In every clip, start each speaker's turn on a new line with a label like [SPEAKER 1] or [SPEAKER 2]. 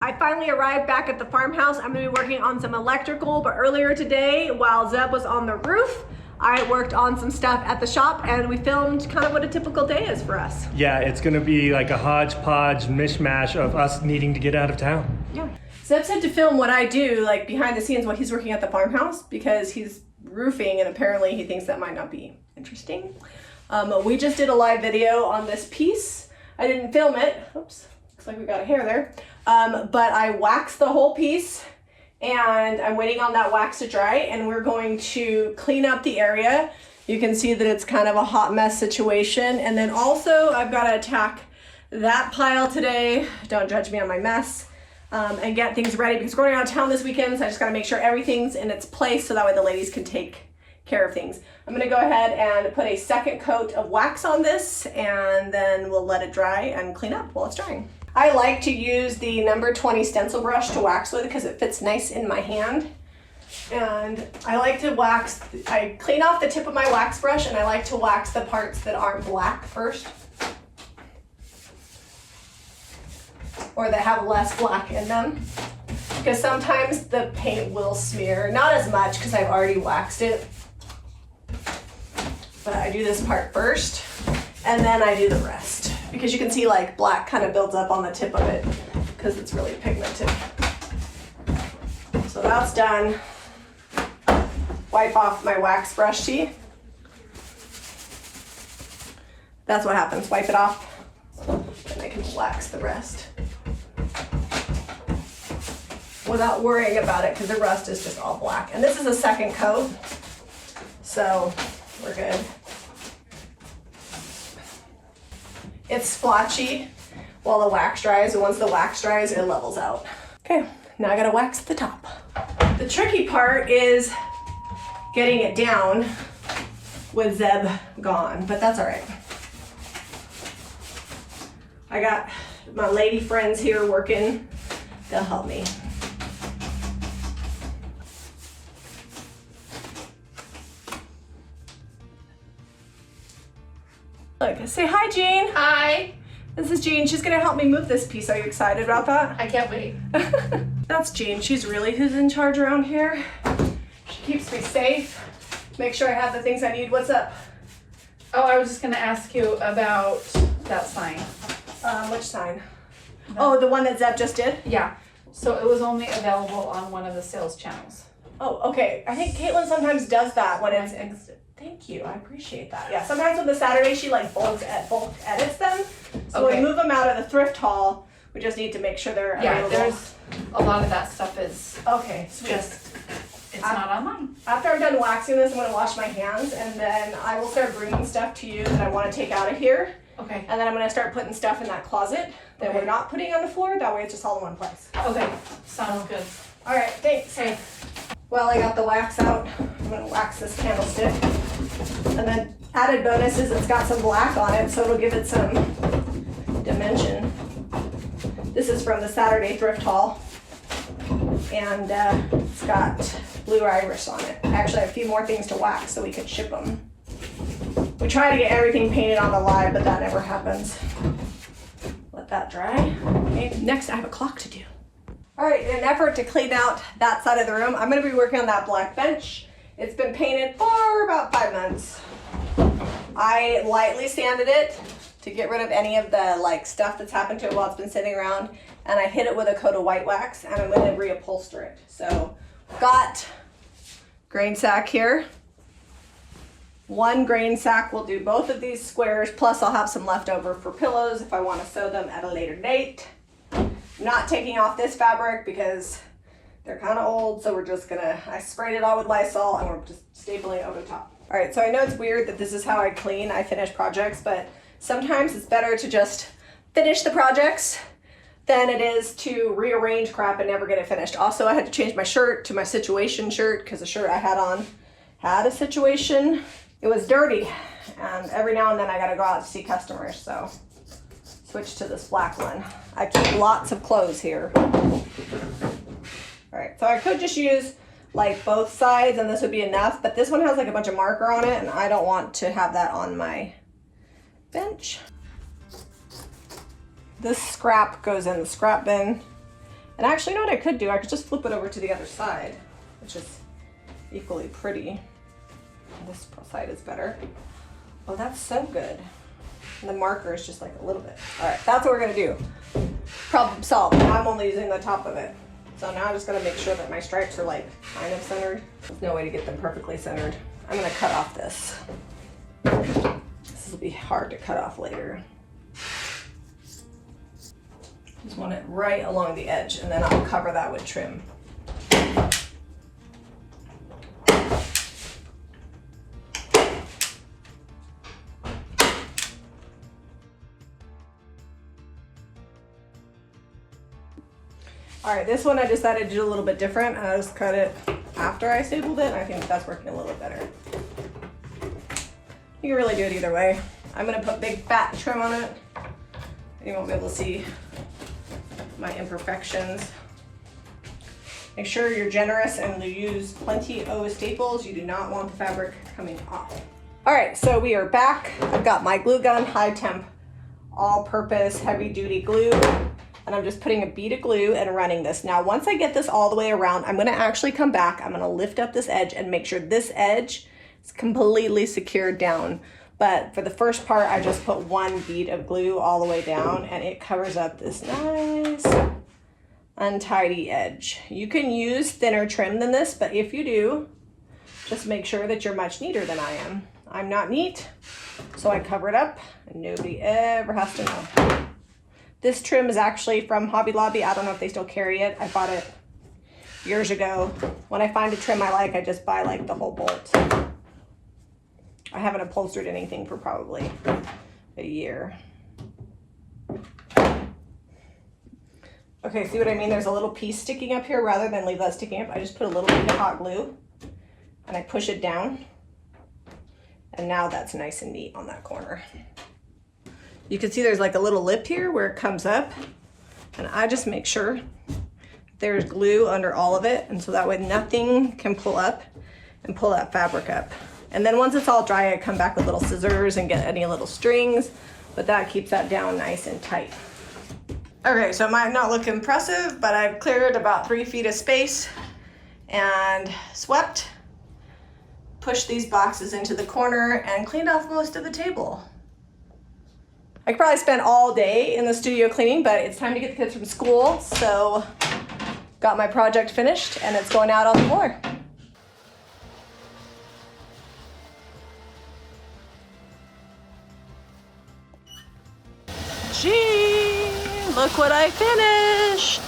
[SPEAKER 1] I finally arrived back at the farmhouse. I'm gonna be working on some electrical, but earlier today, while Zeb was on the roof, I worked on some stuff at the shop and we filmed kind of what a typical day is for us.
[SPEAKER 2] Yeah, it's gonna be like a hodgepodge mishmash of us needing to get out of town.
[SPEAKER 1] Yeah. Zeb said to film what I do, like behind the scenes while he's working at the farmhouse, because he's roofing and apparently he thinks that might not be interesting. We just did a live video on this piece. I didn't film it. Oops, looks like we got a hair there. But I waxed the whole piece and I'm waiting on that wax to dry, and we're going to clean up the area. You can see that it's kind of a hot mess situation. And then also I've got to attack that pile today. Don't judge me on my mess. And get things ready because we're going out of town this weekend. So I just got to make sure everything's in its place so that way the ladies can take care of things. I'm going to go ahead and put a second coat of wax on this, and then we'll let it dry and clean up while it's drying. I like to use the number 20 stencil brush to wax with because it fits nice in my hand. And I like to wax, I clean off the tip of my wax brush and I like to wax the parts that aren't black first, or that have less black in them, because sometimes the paint will smear. Not as much because I've already waxed it, but I do this part first and then I do the rest, because you can see like black kind of builds up on the tip of it because it's really pigmented. So that's done. Wipe off my wax brush, see? That's what happens, wipe it off and I can wax the rest without worrying about it because the rust is just all black. And this is a second coat, so we're good. It's splotchy while the wax dries, and once the wax dries, it levels out. Okay, now I gotta wax the top. The tricky part is getting it down with Zeb gone, but that's all right. I got my lady friends here working. They'll help me. Look, say hi, Jean.
[SPEAKER 3] Hi.
[SPEAKER 1] This is Jean. She's gonna help me move this piece. Are you excited about that?
[SPEAKER 3] I can't wait.
[SPEAKER 1] That's Jean. She's really who's in charge around here. She keeps me safe. Make sure I have the things I need. What's up?
[SPEAKER 3] Oh, I was just gonna ask you about that sign.
[SPEAKER 1] Which sign? Oh, the one that Zeb just did?
[SPEAKER 3] Yeah. So it was only available on one of the sales channels.
[SPEAKER 1] Oh, okay. I think Caitlin sometimes does that when it's. Thank you. I appreciate that. Yeah. Sometimes with the Saturday, she like bulk edits them. So when we move them out of the thrift haul, we just need to make sure they're available.
[SPEAKER 3] There's a lot of that stuff is
[SPEAKER 1] okay. Sweet.
[SPEAKER 3] just it's not online.
[SPEAKER 1] After I'm done waxing this, I'm gonna wash my hands, and then I will start bringing stuff to you that I want to take out of here.
[SPEAKER 3] Okay.
[SPEAKER 1] And then I'm gonna start putting stuff in that closet that we're not putting on the floor. That way it's just all in one place.
[SPEAKER 3] Okay. Sounds good.
[SPEAKER 1] All right. Thanks.
[SPEAKER 3] Okay.
[SPEAKER 1] Well, I got the wax out. I'm gonna wax this candlestick. And then added bonus is it's got some black on it, so it'll give it some dimension. This is from the Saturday thrift haul. And it's got blue iris on it. Actually, I have a few more things to wax so we could ship them. We try to get everything painted on the live, but that never happens. Let that dry. Okay, next I have a clock to do. All right, in an effort to clean out that side of the room, I'm gonna be working on that black bench. It's been painted for about 5 months. I lightly sanded it to get rid of any of the like stuff that's happened to it while it's been sitting around, and I hit it with a coat of white wax, and I'm gonna reupholster it. So, got grain sack here. One grain sack will do both of these squares, plus I'll have some left over for pillows if I wanna sew them at a later date. I'm not taking off this fabric because they're kind of old, so we're just gonna, I sprayed it all with Lysol and we're just stapling it over top. All right, so I know it's weird that this is how I clean, I finish projects, but sometimes it's better to just finish the projects than it is to rearrange crap and never get it finished. Also, I had to change my shirt to my situation shirt because the shirt I had on had a situation. It was dirty, and every now and then I gotta go out to see customers, so switch to this black one. I keep lots of clothes here. All right, so I could just use like both sides and this would be enough, but this one has like a bunch of marker on it and I don't want to have that on my bench. This scrap goes in the scrap bin, And actually, you know what I could do? I could just flip it over to the other side, which is equally pretty. This side is better. Oh, that's so good. And the marker is just like a little bit. All right, that's what we're gonna do. Problem solved. I'm only using the top of it. So now I'm just gonna make sure that my stripes are like kind of centered. There's no way to get them perfectly centered. I'm gonna cut off this. This will be hard to cut off later. Just want it right along the edge, and then I'll cover that with trim. All right, this one I decided to do a little bit different. I just cut it after I stapled it, and I think that's working a little bit better. You can really do it either way. I'm gonna put big fat trim on it. You won't be able to see my imperfections. Make sure you're generous and you use plenty of staples. You do not want the fabric coming off. All right, so we are back. I've got my glue gun, high temp, all purpose, heavy duty glue. And I'm just putting a bead of glue and running this. Now, once I get this all the way around, I'm gonna actually come back. I'm gonna lift up this edge and make sure this edge is completely secured down. But for the first part, I just put one bead of glue all the way down, and it covers up this nice untidy edge. You can use thinner trim than this, but if you do, just make sure that you're much neater than I am. I'm not neat, so I cover it up and nobody ever has to know. This trim is actually from Hobby Lobby. I don't know if they still carry it. I bought it years ago. When I find a trim I like, I just buy like the whole bolt. I haven't upholstered anything for probably a year. Okay, see what I mean? There's a little piece sticking up here. Rather than leave that sticking up, I just put a little bit of hot glue and I push it down. And now that's nice and neat on that corner. You can see there's like a little lip here where it comes up, and I just make sure there's glue under all of it, and so that way nothing can pull up and pull that fabric up. And then once it's all dry, I come back with little scissors and get any little strings, but that keeps that down nice and tight. Okay, so it might not look impressive, but I've cleared about 3 feet of space and swept, pushed these boxes into the corner, and cleaned off most of the table. I could probably spend all day in the studio cleaning, but it's time to get the kids from school, so got my project finished and it's going out on the floor. Gee, look what I finished.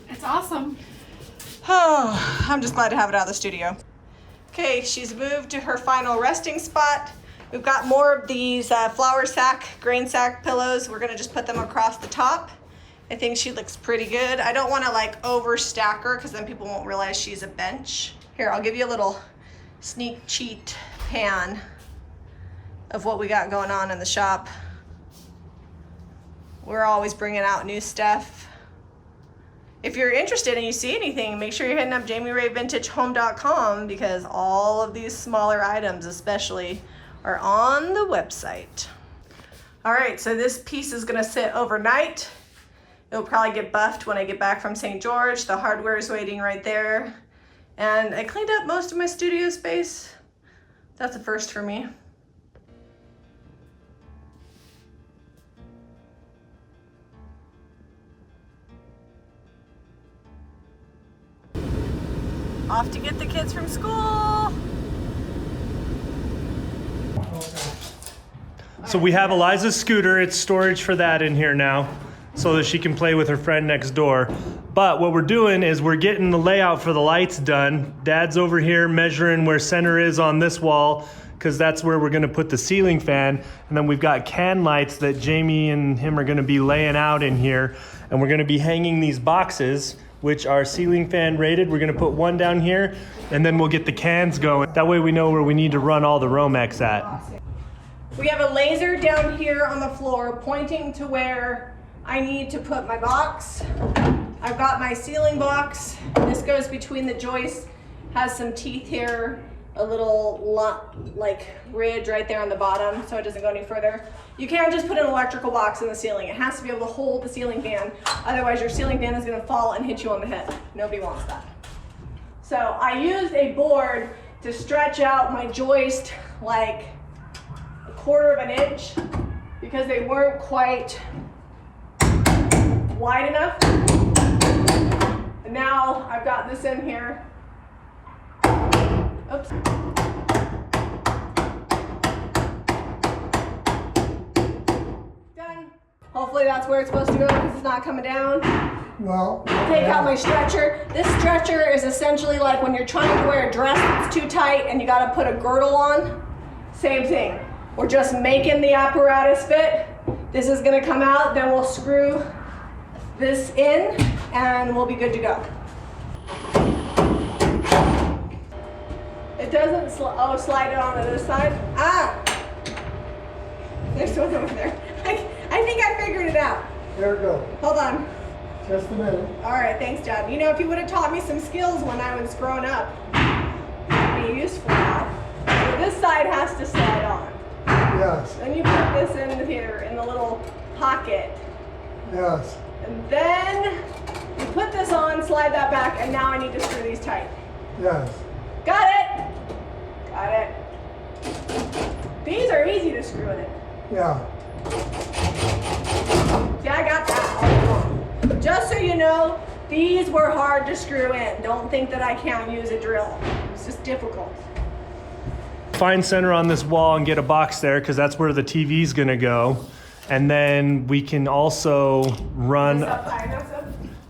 [SPEAKER 3] It's awesome.
[SPEAKER 1] Oh, I'm just glad to have it out of the studio. Okay, she's moved to her final resting spot. We've got more of these flour sack, grain sack pillows. We're gonna just put them across the top. I think she looks pretty good. I don't wanna like overstack her because then people won't realize she's a bench. Here, I'll give you a little sneak cheat pan of what we got going on in the shop. We're always bringing out new stuff. If you're interested and you see anything, make sure you're hitting up JamiRayVintageHome.com because all of these smaller items especially are on the website. All right, so this piece is gonna sit overnight. It'll probably get buffed when I get back from St. George. The hardware is waiting right there. And I cleaned up most of my studio space. That's a first for me. Off to get the kids from school.
[SPEAKER 2] So we have Eliza's scooter. It's storage for that in here now so that she can play with her friend next door. But what we're doing is we're getting the layout for the lights done. Dad's over here measuring where center is on this wall because that's where we're gonna put the ceiling fan. And then we've got can lights that Jamie and him are gonna be laying out in here. And we're gonna be hanging these boxes, which are ceiling fan rated. We're gonna put one down here and then we'll get the cans going. That way we know where we need to run all the Romex at.
[SPEAKER 1] We have a laser down here on the floor pointing to where I need to put my box. I've got my ceiling box. This goes between the joists, has some teeth here, a little like ridge right there on the bottom so it doesn't go any further. You can't just put an electrical box in the ceiling. It has to be able to hold the ceiling fan. Otherwise your ceiling fan is gonna fall and hit you on the head. Nobody wants that. So I used a board to stretch out my joist like 1/4 of an inch because they weren't quite wide enough. And now I've got this in here. Oops. Done. Hopefully that's where it's supposed to go because it's not coming down.
[SPEAKER 4] Well,
[SPEAKER 1] Take out my stretcher. This stretcher is essentially like when you're trying to wear a dress that's too tight and you gotta put a girdle on. Same thing. We're just making the apparatus fit. This is gonna come out, then we'll screw this in and we'll be good to go. It doesn't slide it on the other side. Ah! There's one over there. I think I figured it out.
[SPEAKER 4] there it goes.
[SPEAKER 1] Hold on.
[SPEAKER 4] Just a minute.
[SPEAKER 1] All right, thanks, Jami. You know, if you would have taught me some skills when I was growing up, it'd be useful now. So this side has to slide on.
[SPEAKER 4] Yes,
[SPEAKER 1] Then you put this in here in the little pocket.
[SPEAKER 4] yes.
[SPEAKER 1] And then you put this on, slide that back, and now I need to screw these tight.
[SPEAKER 4] Yes.
[SPEAKER 1] Got it? Got it. These are easy to screw in.
[SPEAKER 4] Yeah.
[SPEAKER 1] See, I got that all along. Just so you know, these were hard to screw in. Don't think that I can't use a drill. It's just difficult.
[SPEAKER 2] Find center on this wall and get a box there because that's where the TV's gonna go. And then we can also run,
[SPEAKER 1] Is that high enough, so?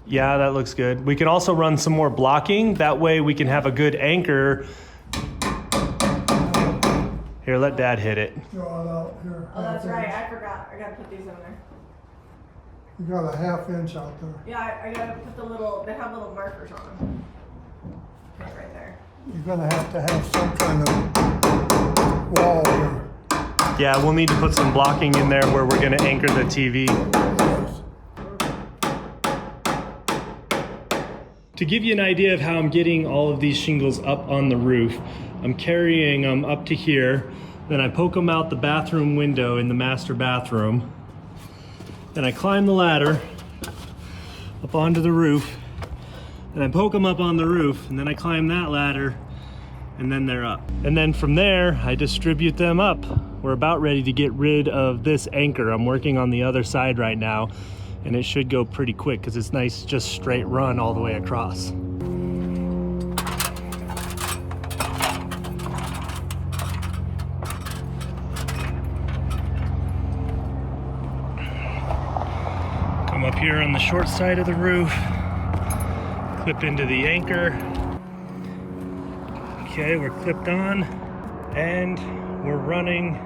[SPEAKER 2] yeah, that looks good. We can also run some more blocking. That way we can have a good anchor. Here, let Dad hit it.
[SPEAKER 4] Draw it out here.
[SPEAKER 1] Oh, that's
[SPEAKER 4] half
[SPEAKER 1] right.
[SPEAKER 4] inch.
[SPEAKER 1] I forgot. I gotta put these in there.
[SPEAKER 4] You got a 1/2 inch out there.
[SPEAKER 1] Yeah, I gotta put the little, they have little markers on them. Right there.
[SPEAKER 4] You're gonna have some kind of wall here.
[SPEAKER 2] Yeah, we'll need to put some blocking in there where we're gonna anchor the TV.
[SPEAKER 4] Yes.
[SPEAKER 2] To give you an idea of how I'm getting all of these shingles up on the roof, I'm carrying them up to here, then I poke them out the bathroom window in the master bathroom, then I climb the ladder up onto the roof, and I poke them up on the roof, and then I climb that ladder, and then they're up. And then from there, I distribute them up. We're about ready to get rid of this anchor. I'm working on the other side right now, and it should go pretty quick because it's nice, just straight run all the way across. Come up here on the short side of the roof, clip into the anchor. Okay, we're clipped on, and we're running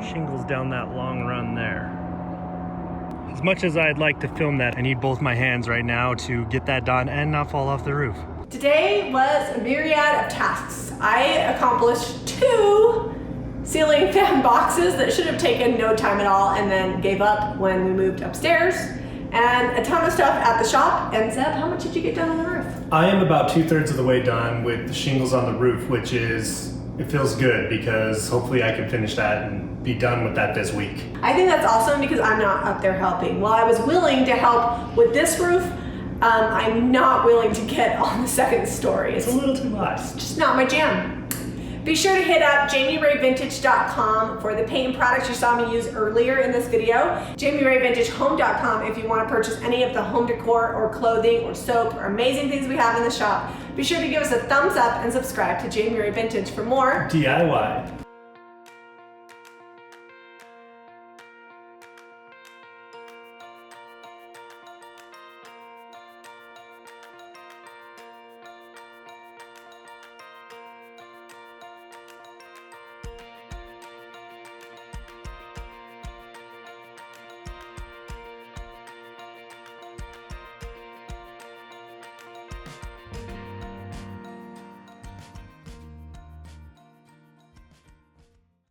[SPEAKER 2] shingles down that long run there. As much as I'd like to film that, I need both my hands right now to get that done and not fall off the roof.
[SPEAKER 1] Today was a myriad of tasks. I accomplished 2 ceiling fan boxes that should have taken no time at all and then gave up when we moved upstairs, and a ton of stuff at the shop. And Zeb, how much did you get done on the roof?
[SPEAKER 2] I am about 2/3 of the way done with the shingles on the roof, which is, it feels good because hopefully I can finish that and be done with that this week.
[SPEAKER 1] I think that's awesome because I'm not up there helping. While I was willing to help with this roof, I'm not willing to get on the 2nd story.
[SPEAKER 2] It's a little too much.
[SPEAKER 1] Just not my jam. Be sure to hit up JamiRayVintage.com for the paint products you saw me use earlier in this video. JamiRayVintageHome.com if you want to purchase any of the home decor or clothing or soap or amazing things we have in the shop. Be sure to give us a thumbs up and subscribe to Jami Ray Vintage for more
[SPEAKER 2] DIY.